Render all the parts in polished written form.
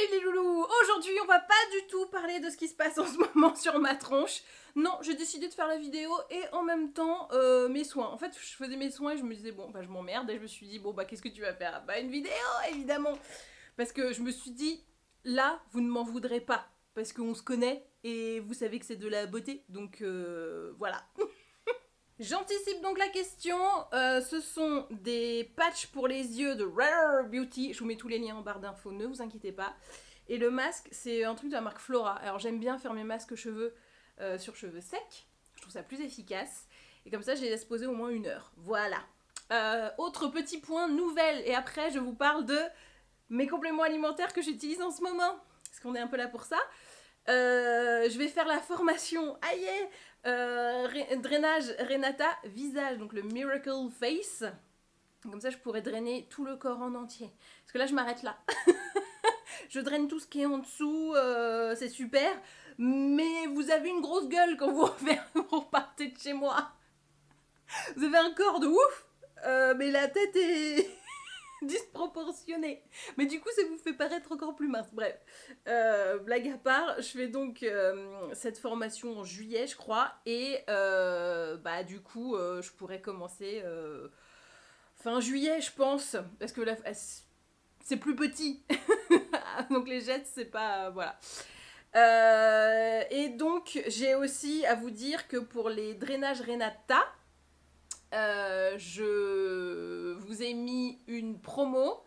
Salut les loulous! Aujourd'hui, on va pas du tout parler de ce qui se passe en ce moment sur ma tronche. Non, j'ai décidé de faire la vidéo et en même temps mes soins. En fait, je faisais mes soins et je me disais, bon, bah je m'emmerde. Et je me suis dit, bon, bah qu'est-ce que tu vas faire? Bah une vidéo, évidemment! Parce que je me suis dit, là, vous ne m'en voudrez pas. Parce qu'on se connaît et vous savez que c'est de la beauté. Donc voilà. J'anticipe donc la question, ce sont des patchs pour les yeux de Rare Beauty, je vous mets tous les liens en barre d'infos, ne vous inquiétez pas. Et le masque, c'est un truc de la marque Flora. Alors j'aime bien faire mes masques cheveux sur cheveux secs, je trouve ça plus efficace. Et comme ça, je les laisse poser au moins 1 heure. Voilà. Autre petit point, nouvelle, et après je vous parle de mes compléments alimentaires que j'utilise en ce moment, parce qu'on est un peu là pour ça. Je vais faire la formation, aïe, drainage Renata visage, donc le Miracle Face. Comme ça, je pourrais drainer tout le corps en entier. Parce que là, je m'arrête là. Je draine tout ce qui est en dessous, c'est super. Mais vous avez une grosse gueule quand vous repartez de chez moi. Vous avez un corps de ouf, mais la tête est disproportionnée. Mais du coup, ça vous fait paraître encore plus mince. Bref, blague à part, je fais donc cette formation en juillet, je crois. Et bah du coup, je pourrais commencer fin juillet, je pense. Parce que là, c'est plus petit. Donc les jets, c'est pas... voilà. Et donc, j'ai aussi à vous dire que pour les drainages Renata, je vous ai mis une promo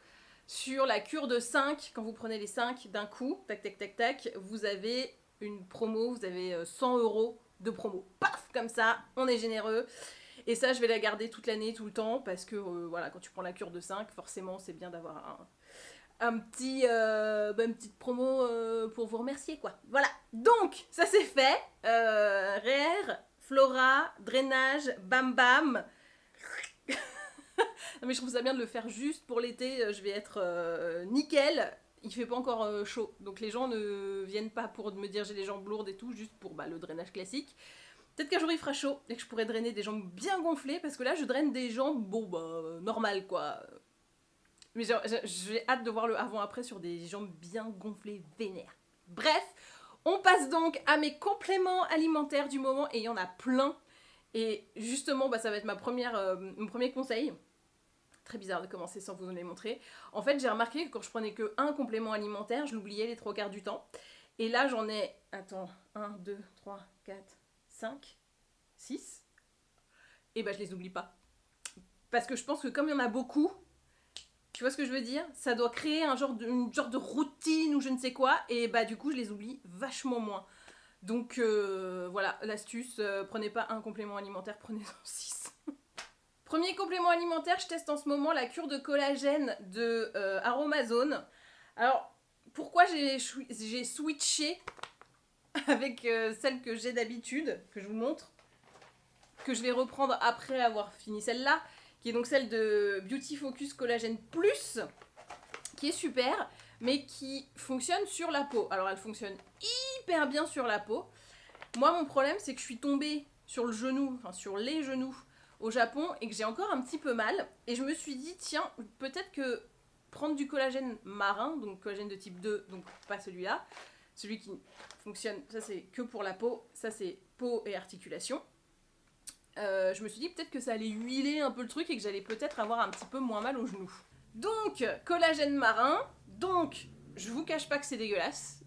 sur la cure de 5. Quand vous prenez les 5 d'un coup, tac tac tac tac, vous avez une promo, vous avez 100 € de promo. Paf, comme ça, on est généreux. Et ça, je vais la garder toute l'année, tout le temps, parce que voilà, quand tu prends la cure de 5, forcément, c'est bien d'avoir une petite promo pour vous remercier, quoi. Voilà. Donc, ça c'est fait. Rare, Flora, drainage, bam bam. Non mais je trouve ça bien de le faire juste pour l'été, je vais être nickel. Il fait pas encore chaud, donc les gens ne viennent pas pour me dire j'ai les jambes lourdes et tout, juste pour le drainage classique. Peut-être qu'un jour il fera chaud et que je pourrais drainer des jambes bien gonflées, parce que là je draine des jambes, bon bah, normal quoi. Mais j'ai hâte de voir le avant-après sur des jambes bien gonflées, vénères. Bref, on passe donc à mes compléments alimentaires du moment, et il y en a plein. Et justement, bah, ça va être mon premier conseil. Très bizarre de commencer sans vous en les montrer. En fait, j'ai remarqué que quand je prenais que un complément alimentaire, je l'oubliais les 3/4 du temps. Et là, j'en ai, attends, 1, 2, 3, 4, 5, 6. Et bah, je les oublie pas. Parce que je pense que comme il y en a beaucoup, tu vois ce que je veux dire? Ça doit créer une genre de routine ou je ne sais quoi. Et bah, du coup, je les oublie vachement moins. Donc, voilà, l'astuce, prenez pas un complément alimentaire, prenez-en 6. Premier complément alimentaire, je teste en ce moment la cure de collagène de Aromazone. Alors, pourquoi j'ai switché avec celle que j'ai d'habitude, que je vous montre, que je vais reprendre après avoir fini celle-là, qui est donc celle de Beauty Focus Collagène Plus, qui est super, mais qui fonctionne sur la peau. Alors, elle fonctionne hyper bien sur la peau. Moi, mon problème, c'est que je suis tombée sur le genou, enfin sur les genoux, au Japon, et que j'ai encore un petit peu mal. Et je me suis dit, tiens, peut-être que prendre du collagène marin, donc collagène de type 2, donc pas celui-là, celui qui fonctionne, ça c'est que pour la peau, ça c'est peau et articulation. Je me suis dit peut-être que ça allait huiler un peu le truc et que j'allais peut-être avoir un petit peu moins mal aux genoux. Donc, collagène marin, donc, je vous cache pas que c'est dégueulasse.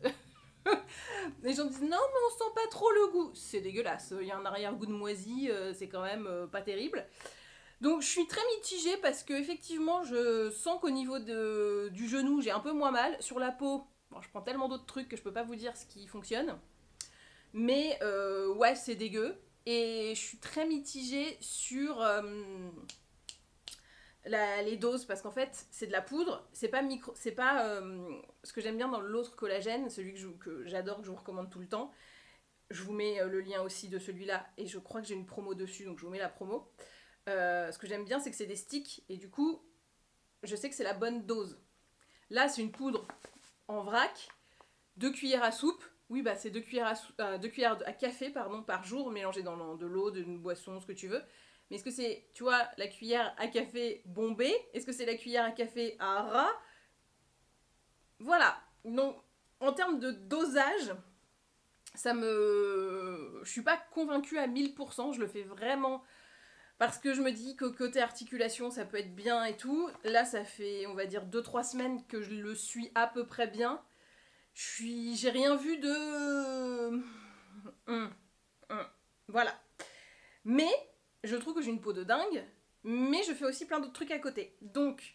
Les gens disent non mais on sent pas trop le goût. C'est dégueulasse, il y a un arrière-goût de moisi, c'est quand même pas terrible. Donc je suis très mitigée parce que effectivement je sens qu'au niveau du genou j'ai un peu moins mal. Sur la peau, bon, je prends tellement d'autres trucs que je peux pas vous dire ce qui fonctionne. Mais ouais, c'est dégueu. Et je suis très mitigée sur les doses, parce qu'en fait c'est de la poudre, c'est pas ce que j'aime bien dans l'autre collagène, celui que j'adore, que je vous recommande tout le temps. Je vous mets le lien aussi de celui-là, et je crois que j'ai une promo dessus, donc je vous mets la promo. Ce que j'aime bien, c'est que c'est des sticks, et du coup je sais que c'est la bonne dose. Là c'est une poudre en vrac, 2 cuillères à soupe. Oui, bah c'est 2 cuillères à café par jour, mélangées dans de l'eau, d'une boisson, ce que tu veux. Mais est-ce que c'est, tu vois, la cuillère à café bombée? Est-ce que c'est la cuillère à café à ras? Voilà. Donc, en termes de dosage, je suis pas convaincue à 1000%, je le fais vraiment parce que je me dis que côté articulation, ça peut être bien et tout. Là, ça fait, on va dire, 2-3 semaines que je le suis à peu près bien. J'ai rien vu de... Voilà. Mais, je trouve que j'ai une peau de dingue, mais je fais aussi plein d'autres trucs à côté. Donc,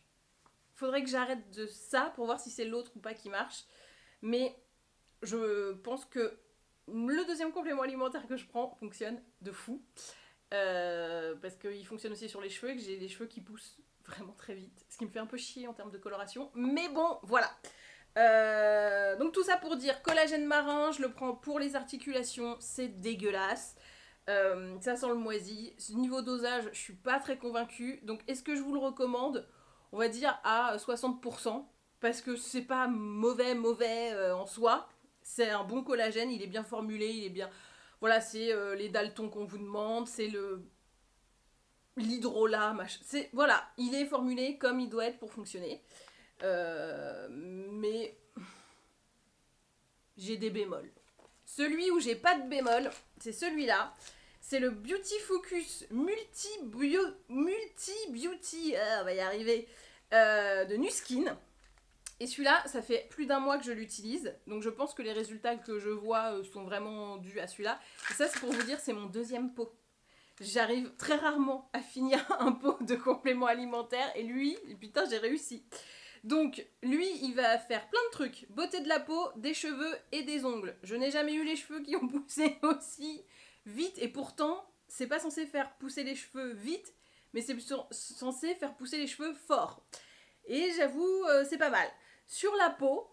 faudrait que j'arrête de ça pour voir si c'est l'autre ou pas qui marche. Mais je pense que le deuxième complément alimentaire que je prends fonctionne de fou. Parce qu'il fonctionne aussi sur les cheveux et que j'ai les cheveux qui poussent vraiment très vite. Ce qui me fait un peu chier en termes de coloration. Mais bon, voilà. Donc tout ça pour dire collagène marin, je le prends pour les articulations, c'est dégueulasse. Ça sent le moisi. Niveau dosage, je suis pas très convaincue. Donc est-ce que je vous le recommande? On va dire à 60%. Parce que c'est pas mauvais en soi. C'est un bon collagène, il est bien formulé, il est bien... Voilà, c'est les Daltons qu'on vous demande, c'est l'hydrolat, machin. Voilà, il est formulé comme il doit être pour fonctionner. Mais j'ai des bémols. Celui où j'ai pas de bémol, c'est celui-là. C'est le Beauty Focus Multi Beauty, on va y arriver, de Nuskin. Et celui-là, ça fait plus d'1 mois que je l'utilise, donc je pense que les résultats que je vois sont vraiment dus à celui-là. Et ça, c'est pour vous dire, c'est mon deuxième pot. J'arrive très rarement à finir un pot de compléments alimentaires, et lui, putain, j'ai réussi. Donc, lui, il va faire plein de trucs. Beauté de la peau, des cheveux et des ongles. Je n'ai jamais eu les cheveux qui ont poussé aussi vite, et pourtant, c'est pas censé faire pousser les cheveux vite, mais c'est censé faire pousser les cheveux fort. Et j'avoue, c'est pas mal. Sur la peau,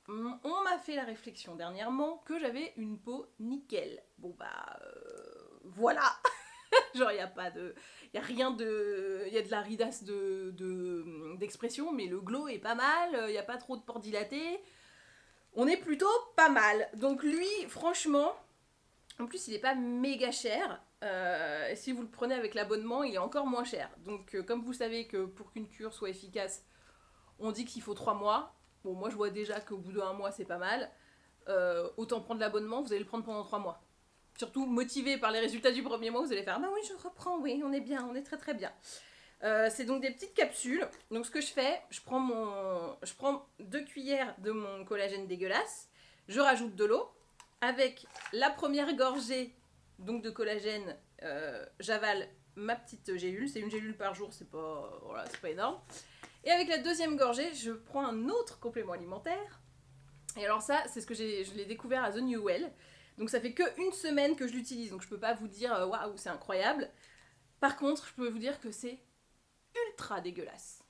on m'a fait la réflexion dernièrement que j'avais une peau nickel. Bon bah, voilà. Genre, il n'y a pas de... Il y a rien de... Il y a de la ridasse d'expression, mais le glow est pas mal, il n'y a pas trop de pores dilatés. On est plutôt pas mal. Donc lui, franchement, en plus, il est pas méga cher. Et si vous le prenez avec l'abonnement, il est encore moins cher. Donc, comme vous savez que pour qu'une cure soit efficace, on dit qu'il faut 3 mois. Bon, moi, je vois déjà qu'au bout d'1 mois, c'est pas mal. Autant prendre l'abonnement, vous allez le prendre pendant 3 mois. Surtout motivé par les résultats du premier mois, vous allez faire « Bah oui, je reprends, oui, on est bien, on est très très bien. » C'est donc des petites capsules. Donc, ce que je fais, je prends 2 cuillères de mon collagène dégueulasse. Je rajoute de l'eau. Avec la première gorgée donc de collagène, j'avale ma petite gélule. C'est une gélule par jour, c'est pas énorme. Et avec la deuxième gorgée, je prends un autre complément alimentaire. Et alors ça, c'est ce que je l'ai découvert à The New Well. Donc ça fait que 1 semaine que je l'utilise, donc je peux pas vous dire waouh, c'est incroyable. Par contre, je peux vous dire que c'est ultra dégueulasse.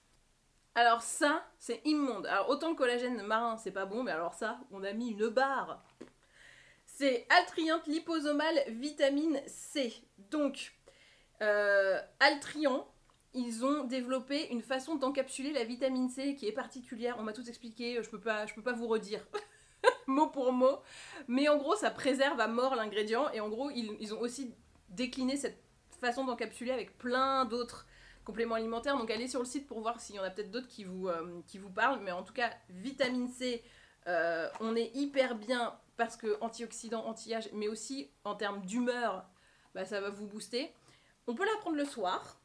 Alors ça, c'est immonde. Alors autant le collagène marin, c'est pas bon, mais alors ça, on a mis une barre. C'est Altriant liposomale vitamine C. Donc, Altriant, ils ont développé une façon d'encapsuler la vitamine C qui est particulière. On m'a tout expliqué, je peux pas vous redire mot pour mot. Mais en gros, ça préserve à mort l'ingrédient. Et en gros, ils ont aussi décliné cette façon d'encapsuler avec plein d'autres compléments alimentaires. Donc allez sur le site pour voir s'il y en a peut-être d'autres qui vous parlent. Mais en tout cas, vitamine C, on est hyper bien parce que antioxydant, anti-âge, mais aussi en termes d'humeur, bah, ça va vous booster. On peut la prendre le soir.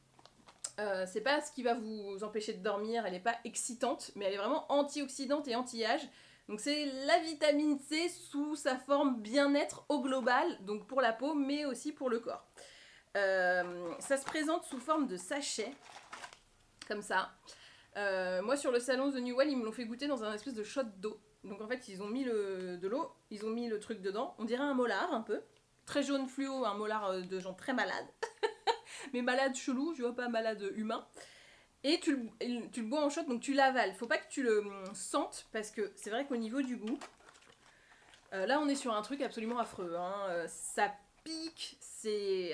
C'est pas ce qui va vous empêcher de dormir, elle n'est pas excitante, mais elle est vraiment antioxydante et anti-âge. Donc c'est la vitamine C sous sa forme bien-être au global, donc pour la peau, mais aussi pour le corps. Ça se présente sous forme de sachet, comme ça. Moi sur le salon The New Well, ils me l'ont fait goûter dans un espèce de shot d'eau. Donc en fait, ils ont mis de l'eau, ils ont mis le truc dedans. On dirait un molar un peu. Très jaune fluo, un molar de gens très malades. Mais malade chelou, je vois pas malade humain. Et tu le bois en shot, donc tu l'avales. Faut pas que tu le sentes, parce que c'est vrai qu'au niveau du goût, là on est sur un truc absolument affreux. Hein. Ça pique, c'est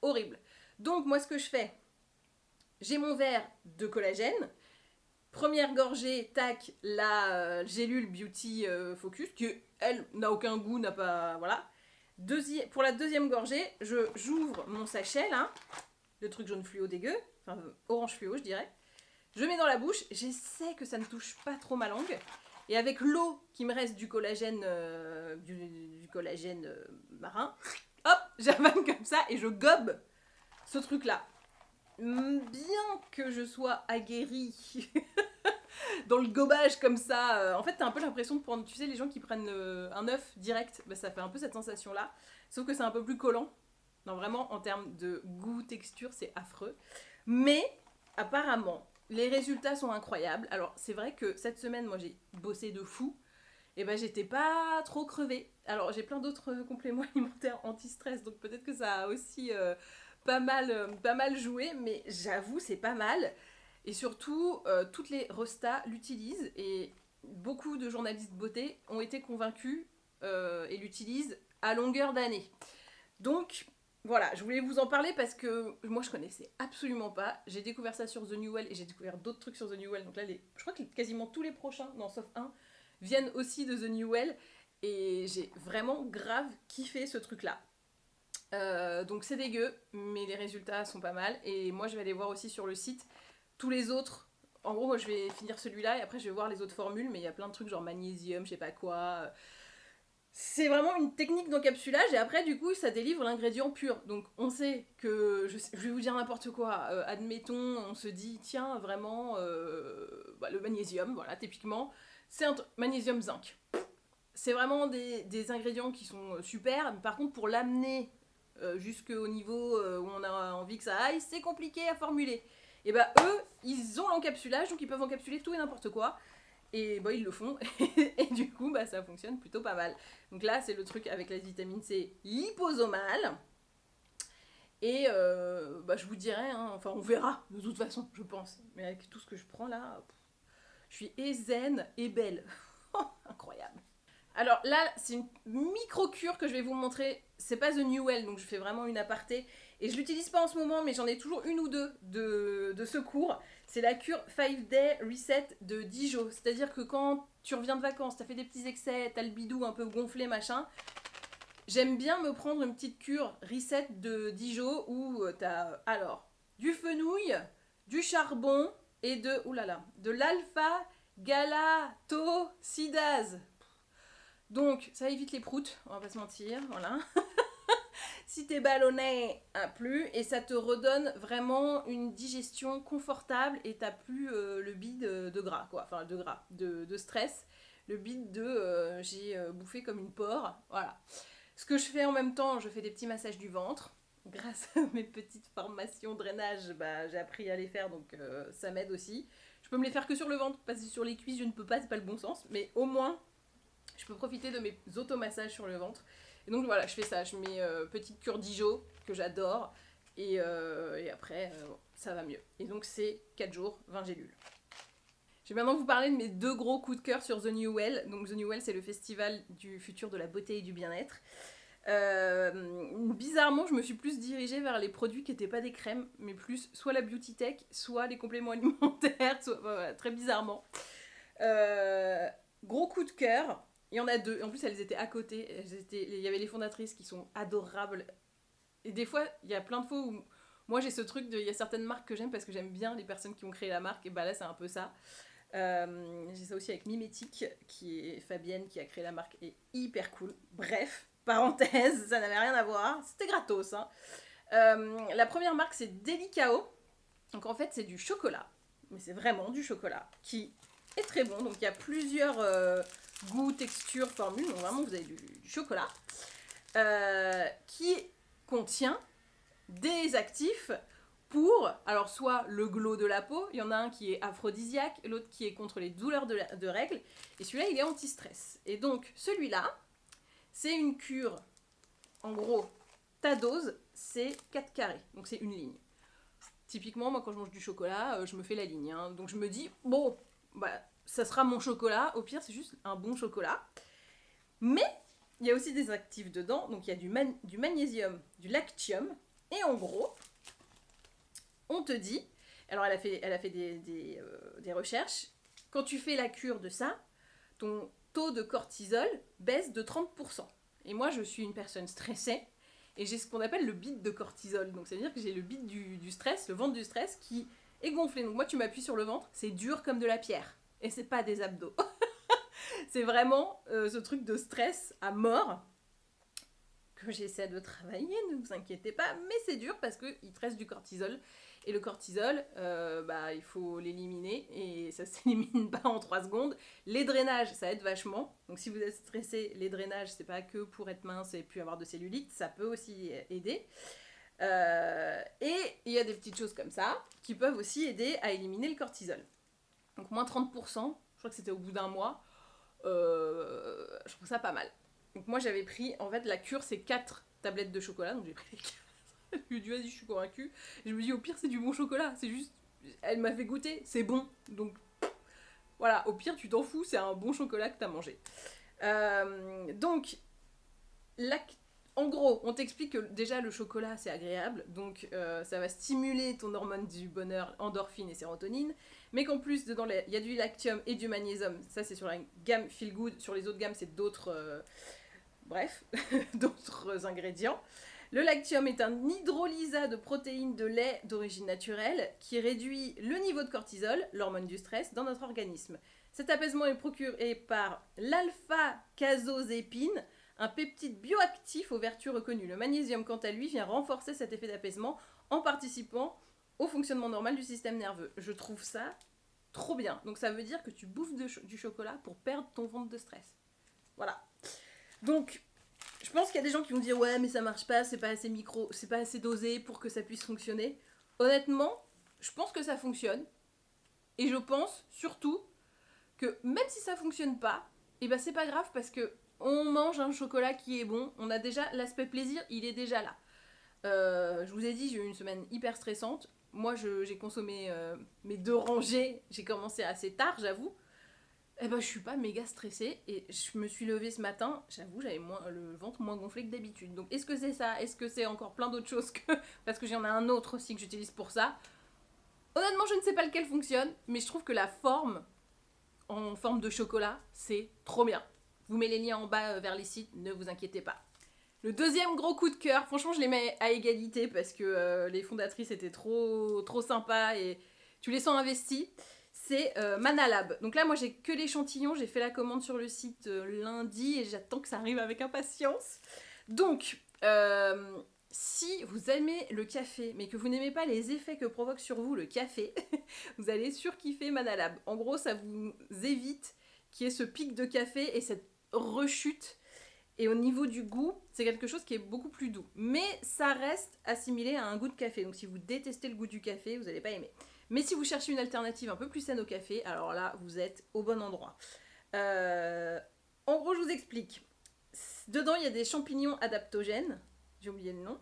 horrible. Donc moi ce que je fais, j'ai mon verre de collagène. Première gorgée, tac, la gélule Beauty Focus, qui elle n'a aucun goût, n'a pas... Voilà. Pour la deuxième gorgée, j'ouvre mon sachet là, le truc jaune fluo dégueu, enfin orange fluo je dirais. Je mets dans la bouche, j'essaie que ça ne touche pas trop ma langue. Et avec l'eau qui me reste du collagène, du collagène marin, hop, j'avale comme ça et je gobe ce truc-là. Bien que je sois aguerrie dans le gobage comme ça, en fait t'as un peu l'impression de prendre, tu sais les gens qui prennent un œuf direct, bah, ça fait un peu cette sensation là, sauf que c'est un peu plus collant. Non vraiment en termes de goût, texture c'est affreux, mais apparemment les résultats sont incroyables. Alors c'est vrai que cette semaine moi j'ai bossé de fou, et ben j'étais pas trop crevée. Alors j'ai plein d'autres compléments alimentaires anti-stress, donc peut-être que ça a aussi pas mal joué, mais j'avoue c'est pas mal. Et surtout, toutes les restas l'utilisent et beaucoup de journalistes beauté ont été convaincus et l'utilisent à longueur d'année. Donc voilà, je voulais vous en parler parce que moi je connaissais absolument pas. J'ai découvert ça sur The New Well et j'ai découvert d'autres trucs sur The New Well. Donc là, je crois que quasiment tous les prochains, non sauf un, viennent aussi de The New Well. Et j'ai vraiment grave kiffé ce truc-là. Donc c'est dégueu, mais les résultats sont pas mal. Et moi je vais aller voir aussi sur le site tous les autres. En gros, je vais finir celui-là et après je vais voir les autres formules, mais il y a plein de trucs genre magnésium, je sais pas quoi. C'est vraiment une technique d'encapsulage et après du coup ça délivre l'ingrédient pur. Donc on sait que, je vais vous dire n'importe quoi, admettons on se dit tiens vraiment le magnésium, voilà typiquement, c'est un magnésium zinc. C'est vraiment des ingrédients qui sont super, mais par contre pour l'amener jusqu'au niveau où on a envie que ça aille, c'est compliqué à formuler. Et bah eux, ils ont l'encapsulage, donc ils peuvent encapsuler tout et n'importe quoi. Et bah ils le font, et du coup bah ça fonctionne plutôt pas mal. Donc là c'est le truc avec la vitamine C liposomale. Et je vous dirai, hein, enfin on verra de toute façon, je pense. Mais avec tout ce que je prends là, je suis et zen et belle. Incroyable. Alors là, c'est une micro-cure que je vais vous montrer. C'est pas The New Well, donc je fais vraiment une aparté. Et je l'utilise pas en ce moment, mais j'en ai toujours une ou deux de secours. C'est la cure 5 Day Reset de Dijon. C'est-à-dire que quand tu reviens de vacances, t'as fait des petits excès, t'as le bidou un peu gonflé, machin. J'aime bien me prendre une petite cure reset de Dijon où t'as alors du fenouil, du charbon et de l'alpha galactosidase. Donc, ça évite les proutes, on va pas se mentir, voilà. Si t'es ballonné, plus, et ça te redonne vraiment une digestion confortable et t'as plus le bide de gras, quoi. Enfin, de gras, de stress. Le bide de j'ai bouffé comme une porc, voilà. Ce que je fais en même temps, je fais des petits massages du ventre. Grâce à mes petites formations drainage, j'ai appris à les faire, donc ça m'aide aussi. Je peux me les faire que sur le ventre, parce que sur les cuisses, je ne peux pas, c'est pas le bon sens, mais au moins je peux profiter de mes automassages sur le ventre. Et donc voilà, je fais ça. Je mets petite cure Dijon, que j'adore. Et après, ça va mieux. Et donc c'est 4 jours, 20 gélules. Je vais maintenant vous parler de mes 2 gros coups de cœur sur The New Well. Donc The New Well, c'est le festival du futur de la beauté et du bien-être. Bizarrement, je me suis plus dirigée vers les produits qui n'étaient pas des crèmes, mais plus soit la beauty tech, soit les compléments alimentaires, soit, voilà, très bizarrement. Gros coup de cœur. Il y en a 2, en plus elles étaient à côté, il y avait les fondatrices qui sont adorables. Et des fois, il y a plein de fois où moi j'ai ce truc il y a certaines marques que j'aime parce que j'aime bien les personnes qui ont créé la marque, et bah là c'est un peu ça. J'ai ça aussi avec Mimétique, qui est Fabienne qui a créé la marque, et hyper cool. Bref, parenthèse, ça n'avait rien à voir, c'était gratos. Hein. La première marque c'est Delicao, donc en fait c'est du chocolat, mais c'est vraiment du chocolat, qui est très bon, donc il y a plusieurs goûts, textures, formules, donc vraiment vous avez du chocolat, qui contient des actifs pour, alors soit le glow de la peau, il y en a un qui est aphrodisiaque, l'autre qui est contre les douleurs de règles, et celui-là il est anti-stress. Et donc celui-là, c'est une cure, en gros, ta dose, c'est 4 carrés, donc c'est une ligne. Typiquement, moi quand je mange du chocolat, je me fais la ligne, hein. Donc je me dis, bon, ça sera mon chocolat, au pire c'est juste un bon chocolat. Mais il y a aussi des actifs dedans, donc il y a du magnésium, du lactium, et en gros, on te dit, alors elle a fait des recherches, quand tu fais la cure de ça, ton taux de cortisol baisse de 30%. Et moi je suis une personne stressée, et j'ai ce qu'on appelle le bide de cortisol, donc ça veut dire que j'ai le bide du stress, le ventre du stress qui est gonflé. Donc moi tu m'appuies sur le ventre, c'est dur comme de la pierre, et c'est pas des abdos. C'est vraiment ce truc de stress à mort que j'essaie de travailler, ne vous inquiétez pas, mais c'est dur parce qu'il te reste du cortisol. Et le cortisol, il faut l'éliminer et ça s'élimine pas en 3 secondes. Les drainages, ça aide vachement. Donc si vous êtes stressé, les drainages, c'est pas que pour être mince et puis avoir de cellulite, ça peut aussi aider. Et il y a des petites choses comme ça qui peuvent aussi aider à éliminer le cortisol. Donc moins 30%, je crois que c'était au bout d'un mois, je trouve ça pas mal. Donc moi j'avais pris, en fait la cure c'est 4 tablettes de chocolat, donc j'ai pris les 4. Je me dis vas-y je suis convaincue. Je me dis au pire c'est du bon chocolat, c'est juste, elle m'a fait goûter, c'est bon. Donc voilà, au pire tu t'en fous, c'est un bon chocolat que t'as mangé. Donc en gros, on t'explique que déjà le chocolat c'est agréable, donc ça va stimuler ton hormone du bonheur, endorphine et sérotonine, mais qu'en plus dedans il y a du lactium et du magnésium, ça c'est sur la gamme Feel Good, sur les autres gammes c'est d'autres, d'autres ingrédients. Le lactium est un hydrolysat de protéines de lait d'origine naturelle qui réduit le niveau de cortisol, l'hormone du stress, dans notre organisme. Cet apaisement est procuré par l'alpha-casozépine, un peptide bioactif aux vertus reconnues. Le magnésium, quant à lui, vient renforcer cet effet d'apaisement en participant au fonctionnement normal du système nerveux. Je trouve ça trop bien. Donc ça veut dire que tu bouffes du chocolat pour perdre ton ventre de stress. Voilà. Donc, je pense qu'il y a des gens qui vont dire ouais mais ça marche pas, c'est pas assez dosé pour que ça puisse fonctionner. Honnêtement, je pense que ça fonctionne. Et je pense surtout que même si ça fonctionne pas, et ben c'est pas grave parce que on mange un chocolat qui est bon, on a déjà l'aspect plaisir, il est déjà là. Je vous ai dit, j'ai eu une semaine hyper stressante. Moi, j'ai consommé mes 2 rangées, j'ai commencé assez tard, j'avoue. Eh ben, je suis pas méga stressée et je me suis levée ce matin, j'avoue, j'avais le ventre moins gonflé que d'habitude. Donc, est-ce que c'est ça? Est-ce que c'est encore plein d'autres choses que... Parce que j'en ai un autre aussi que j'utilise pour ça. Honnêtement, je ne sais pas lequel fonctionne, mais je trouve que la forme, en forme de chocolat, c'est trop bien. Je vous mets les liens en bas vers les sites, ne vous inquiétez pas. Le deuxième gros coup de cœur, franchement je les mets à égalité parce que les fondatrices étaient trop sympas et tu les sens investies, c'est Manalab. Donc là moi j'ai que l'échantillon, j'ai fait la commande sur le site lundi et j'attends que ça arrive avec impatience. Donc si vous aimez le café mais que vous n'aimez pas les effets que provoque sur vous le café, vous allez surkiffer Manalab. En gros ça vous évite qu'il y ait ce pic de café et cette rechute. Et au niveau du goût, c'est quelque chose qui est beaucoup plus doux. Mais ça reste assimilé à un goût de café. Donc si vous détestez le goût du café, vous n'allez pas aimer. Mais si vous cherchez une alternative un peu plus saine au café, alors là, vous êtes au bon endroit. En gros, je vous explique. Dedans, il y a des champignons adaptogènes. J'ai oublié le nom.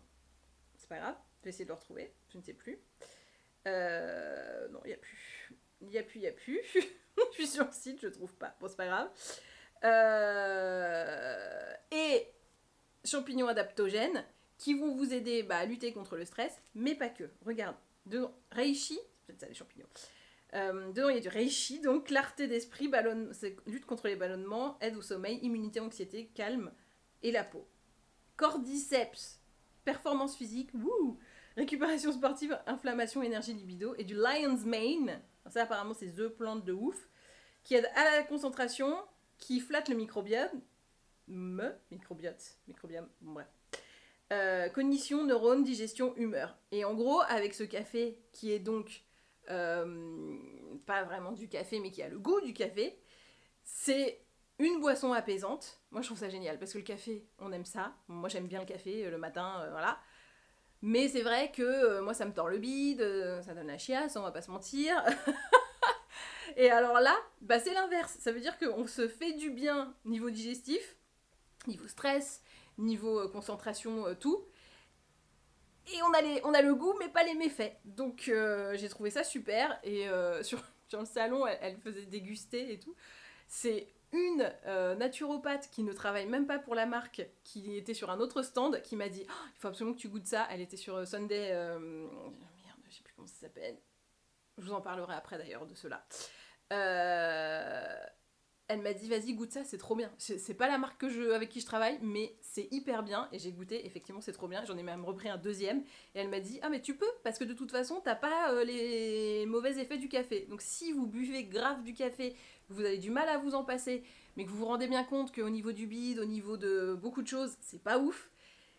C'est pas grave. Je vais essayer de le retrouver. Je ne sais plus. Non, il n'y a plus. Il n'y a plus. Je suis sur le site, je ne trouve pas. Bon, c'est pas grave. Et champignons adaptogènes qui vont vous aider à lutter contre le stress, mais pas que. Regarde, reishi, c'est peut-être ça les champignons. Dedans il y a du reishi, donc clarté d'esprit, lutte contre les ballonnements, aide au sommeil, immunité, anxiété, calme et la peau. Cordyceps, performance physique, récupération sportive, inflammation, énergie, libido, et du lion's mane, ça apparemment c'est the plante de ouf, qui aide à la concentration, qui flatte le microbiome, bon bref. Cognition, neurones, digestion, humeur. Et en gros, avec ce café, qui est donc pas vraiment du café, mais qui a le goût du café, c'est une boisson apaisante. Moi, je trouve ça génial, parce que le café, on aime ça. Moi, j'aime bien le café le matin, voilà. Mais c'est vrai que moi, ça me tord le bide, ça donne la chiasse, on va pas se mentir. Et alors là, c'est l'inverse. Ça veut dire qu'on se fait du bien niveau digestif, niveau stress, niveau concentration, tout. Et on a le goût, mais pas les méfaits. Donc j'ai trouvé ça super. Et sur le salon, elle faisait déguster et tout. C'est une naturopathe qui ne travaille même pas pour la marque, qui était sur un autre stand, qui m'a dit oh, il faut absolument que tu goûtes ça. Elle était sur Sunday... merde, je sais plus comment ça s'appelle. Je vous en parlerai après d'ailleurs de cela. Elle m'a dit, vas-y, goûte ça, c'est trop bien. C'est pas la marque avec qui je travaille, mais c'est hyper bien. Et j'ai goûté, effectivement, c'est trop bien. J'en ai même repris un deuxième. Et elle m'a dit, ah, mais tu peux, parce que de toute façon, t'as pas les mauvais effets du café. Donc si vous buvez grave du café, vous avez du mal à vous en passer, mais que vous vous rendez bien compte qu'au niveau du bide, au niveau de beaucoup de choses, c'est pas ouf.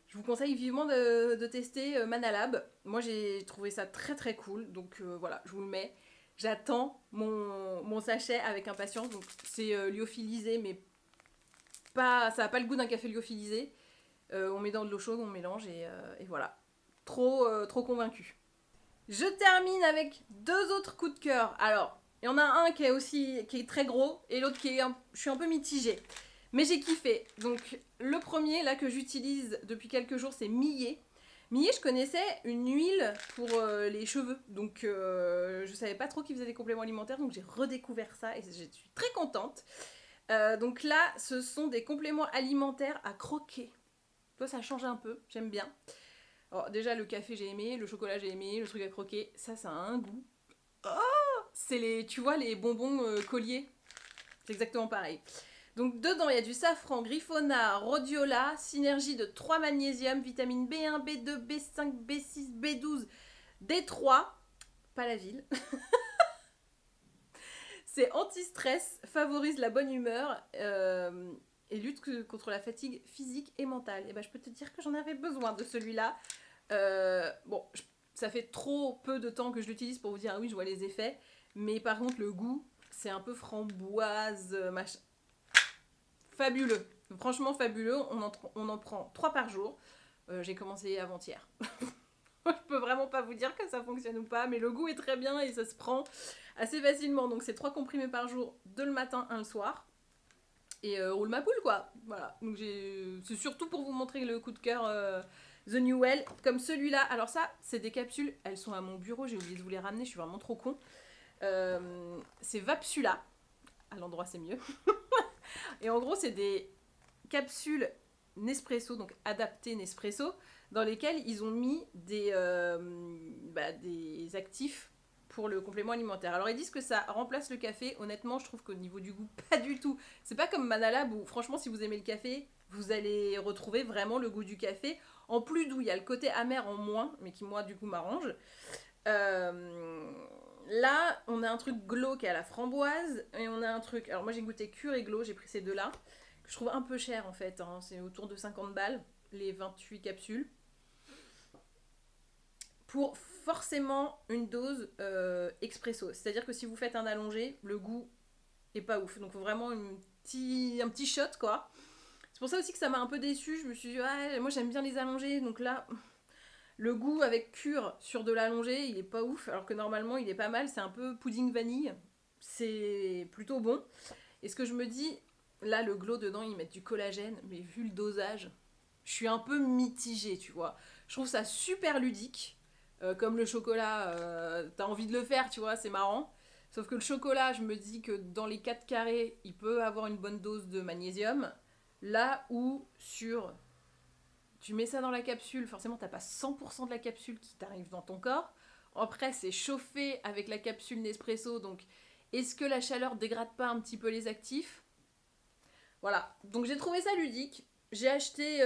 Je vous conseille vivement de tester Manalab. Moi, j'ai trouvé ça très très cool. Donc voilà, je vous le mets. J'attends mon sachet avec impatience. Donc c'est lyophilisé, mais pas, ça n'a pas le goût d'un café lyophilisé. On met dans de l'eau chaude, on mélange et voilà. Trop convaincu. Je termine avec 2 autres coups de cœur. Alors, il y en a un qui est très gros et l'autre je suis un peu mitigée. Mais j'ai kiffé. Donc le premier là que j'utilise depuis quelques jours, c'est Millet. Millet, je connaissais une huile pour les cheveux. Donc je savais pas trop qu'ils faisaient des compléments alimentaires, donc j'ai redécouvert ça et je suis très contente. Donc là, ce sont des compléments alimentaires à croquer. Toi, ça change un peu, j'aime bien. Alors, déjà, le café, j'ai aimé, le chocolat, j'ai aimé, le truc à croquer, ça a un goût. Oh, c'est tu vois, les bonbons colliers. C'est exactement pareil. Donc, dedans, il y a du safran, griffona, rhodiola, synergie de 3 magnésium, vitamine B1, B2, B5, B6, B12, D3, pas la ville. C'est anti-stress, favorise la bonne humeur et lutte contre la fatigue physique et mentale. Et ben, je peux te dire que j'en avais besoin de celui-là. Bon, ça fait trop peu de temps que je l'utilise pour vous dire ah oui, je vois les effets. Mais par contre, le goût, c'est un peu framboise, machin. Fabuleux. Franchement fabuleux. On en prend 3 par jour. J'ai commencé avant-hier. Je peux vraiment pas vous dire que ça fonctionne ou pas, mais le goût est très bien et ça se prend assez facilement. Donc c'est 3 comprimés par jour, 2 le matin, 1 le soir. Et roule ma poule quoi. Voilà. Donc c'est surtout pour vous montrer le coup de cœur The New Well. Comme celui-là. Alors ça, c'est des capsules. Elles sont à mon bureau. J'ai oublié de vous les ramener. Je suis vraiment trop con. C'est Vapsula. À l'endroit c'est mieux. Et en gros c'est des capsules Nespresso, donc adaptées Nespresso, dans lesquelles ils ont mis des actifs pour le complément alimentaire. Alors ils disent que ça remplace le café. Honnêtement, je trouve qu'au niveau du goût, pas du tout. C'est pas comme Manalab où franchement, si vous aimez le café, vous allez retrouver vraiment le goût du café. En plus d'où il y a le côté amer en moins, mais qui moi du coup m'arrange. Là, on a un truc Glow qui est à la framboise et on a un truc. Alors moi j'ai goûté Cure et Glow, j'ai pris ces deux-là que je trouve un peu cher en fait. Hein. C'est autour de 50 balles les 28 capsules. Pour forcément une dose expresso. C'est-à-dire que si vous faites un allongé, le goût est pas ouf. Donc il faut vraiment un petit shot quoi. C'est pour ça aussi que ça m'a un peu déçue. Je me suis dit, ah, moi j'aime bien les allongés. Donc là, le goût avec Cure sur de l'allongé, il est pas ouf. Alors que normalement il est pas mal. C'est un peu pudding vanille. C'est plutôt bon. Et ce que je me dis, là le Glow dedans, ils mettent du collagène. Mais vu le dosage, je suis un peu mitigée, tu vois. Je trouve ça super ludique. Comme le chocolat, t'as envie de le faire, tu vois, c'est marrant. Sauf que le chocolat, je me dis que dans les 4 carrés, il peut avoir une bonne dose de magnésium. Là où tu mets ça dans la capsule, forcément t'as pas 100% de la capsule qui t'arrive dans ton corps. Après, c'est chauffé avec la capsule Nespresso, donc est-ce que la chaleur dégrade pas un petit peu les actifs? Voilà, donc j'ai trouvé ça ludique. J'ai acheté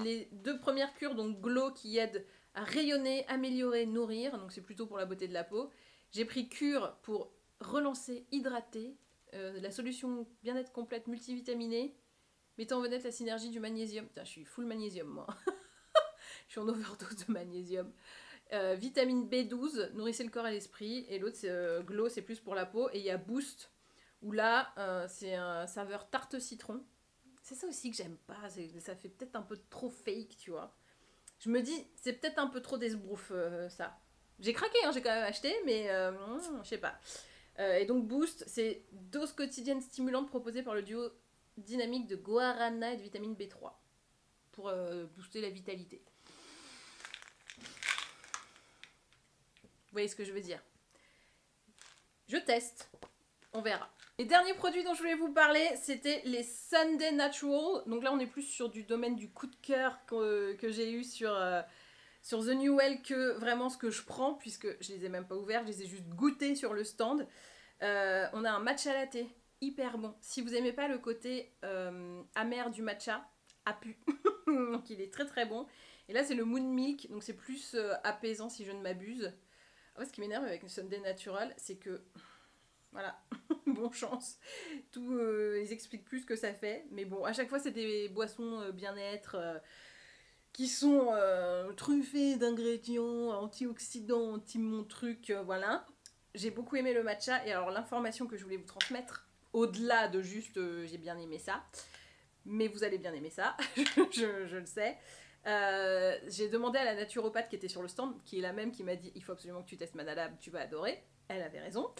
les 2 premières cures, donc Glow qui aident à rayonner, améliorer, nourrir, donc c'est plutôt pour la beauté de la peau. J'ai pris Cure pour relancer, hydrater, la solution bien-être complète multivitaminée, mettant en vedette la synergie du magnésium. Putain, je suis full magnésium moi. Je suis en overdose de magnésium. Vitamine B12, nourrissez le corps et l'esprit. Et l'autre, c'est Glow, c'est plus pour la peau. Et il y a Boost, où là, c'est un saveur tarte citron. C'est ça aussi que j'aime pas. Ça fait peut-être un peu trop fake, tu vois. Je me dis, c'est peut-être un peu trop d'esbrouf, ça. J'ai craqué, hein, j'ai quand même acheté, mais je sais pas. Et donc Boost, c'est dose quotidienne stimulante proposée par le duo dynamique de guarana et de vitamine B3 pour booster la vitalité. Vous voyez ce que je veux dire? Je teste, on verra. Les derniers produits dont je voulais vous parler, c'était les Sunday Natural. Donc là, on est plus sur du domaine du coup de cœur que j'ai eu sur The New Well que vraiment ce que je prends, puisque je les ai même pas ouverts, je les ai juste goûtés sur le stand. On a un matcha latte hyper bon. Si vous aimez pas le côté amer du matcha, pu. Donc il est très très bon. Et là c'est le Moon Milk, donc c'est plus apaisant si je ne m'abuse. En fait, ce qui m'énerve avec le Sunday Natural, c'est que voilà, bon chance. Tout, ils expliquent plus ce que ça fait. Mais bon, à chaque fois, c'est des boissons bien-être qui sont truffées d'ingrédients antioxydants, anti-mon truc, voilà. J'ai beaucoup aimé le matcha. Et alors, l'information que je voulais vous transmettre, au-delà de juste j'ai bien aimé ça, mais vous allez bien aimer ça, je le sais. J'ai demandé à la naturopathe qui était sur le stand, qui est la même qui m'a dit il faut absolument que tu testes Manalab, tu vas adorer. Elle avait raison.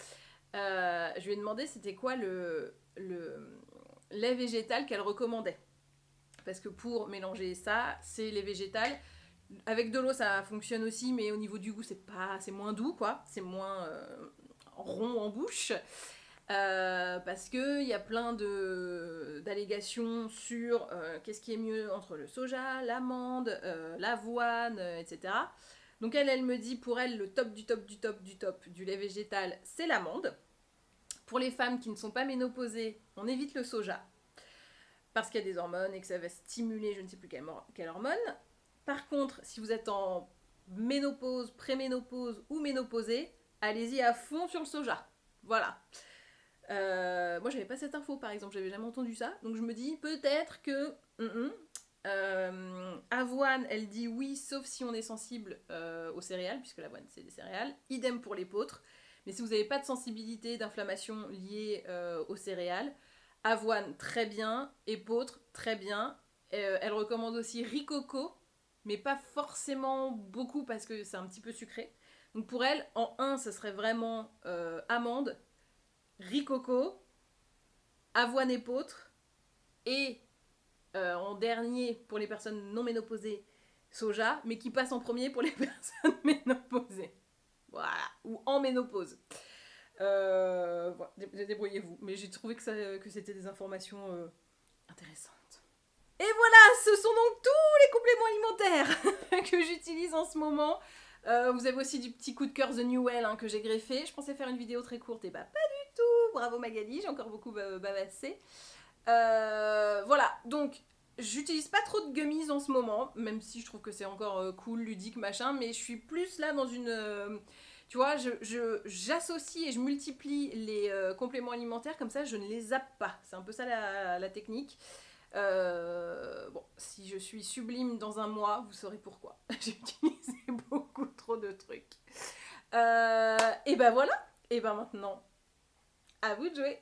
Je lui ai demandé c'était quoi le lait végétal qu'elle recommandait. Parce que pour mélanger ça, c'est lait végétal. Avec de l'eau, ça fonctionne aussi, mais au niveau du goût, c'est moins doux, quoi. C'est moins rond en bouche. Parce qu'il y a plein d'allégations sur qu'est-ce qui est mieux entre le soja, l'amande, l'avoine, etc. Donc elle me dit pour elle le top du top du top du top du lait végétal, c'est l'amande. Pour les femmes qui ne sont pas ménopausées, on évite le soja. Parce qu'il y a des hormones et que ça va stimuler je ne sais plus quelle hormone. Par contre, si vous êtes en ménopause, préménopause ou ménopausée, allez-y à fond sur le soja. Voilà. Moi, j'avais pas cette info, par exemple, j'avais jamais entendu ça. Donc je me dis peut-être que avoine, elle dit oui, sauf si on est sensible aux céréales, puisque l'avoine c'est des céréales. Idem pour l'épeautre. Mais si vous n'avez pas de sensibilité, d'inflammation liée aux céréales, avoine très bien, épeautre très bien. Elle recommande aussi riz coco, mais pas forcément beaucoup parce que c'est un petit peu sucré. Donc pour elle, en 1, ce serait vraiment amande, riz coco, avoine épeautre et en dernier pour les personnes non ménopausées, soja, mais qui passe en premier pour les personnes ménopausées. Voilà, ou en ménopause. Voilà, débrouillez-vous. Mais j'ai trouvé que c'était des informations intéressantes. Et voilà, ce sont donc tous les compléments alimentaires que j'utilise en ce moment. Vous avez aussi du petit coup de cœur The New Well que j'ai greffé. Je pensais faire une vidéo très courte et bah pas du tout. Bravo Magali, j'ai encore beaucoup bavassé. Voilà, donc j'utilise pas trop de gummies en ce moment, même si je trouve que c'est encore cool, ludique, machin, mais je suis plus là dans une... tu vois, j'associe et je multiplie les compléments alimentaires, comme ça je ne les zappe pas. C'est un peu ça la technique. Bon, si je suis sublime dans un mois, vous saurez pourquoi. J'ai utilisé beaucoup trop de trucs. Et ben voilà, et ben maintenant, à vous de jouer.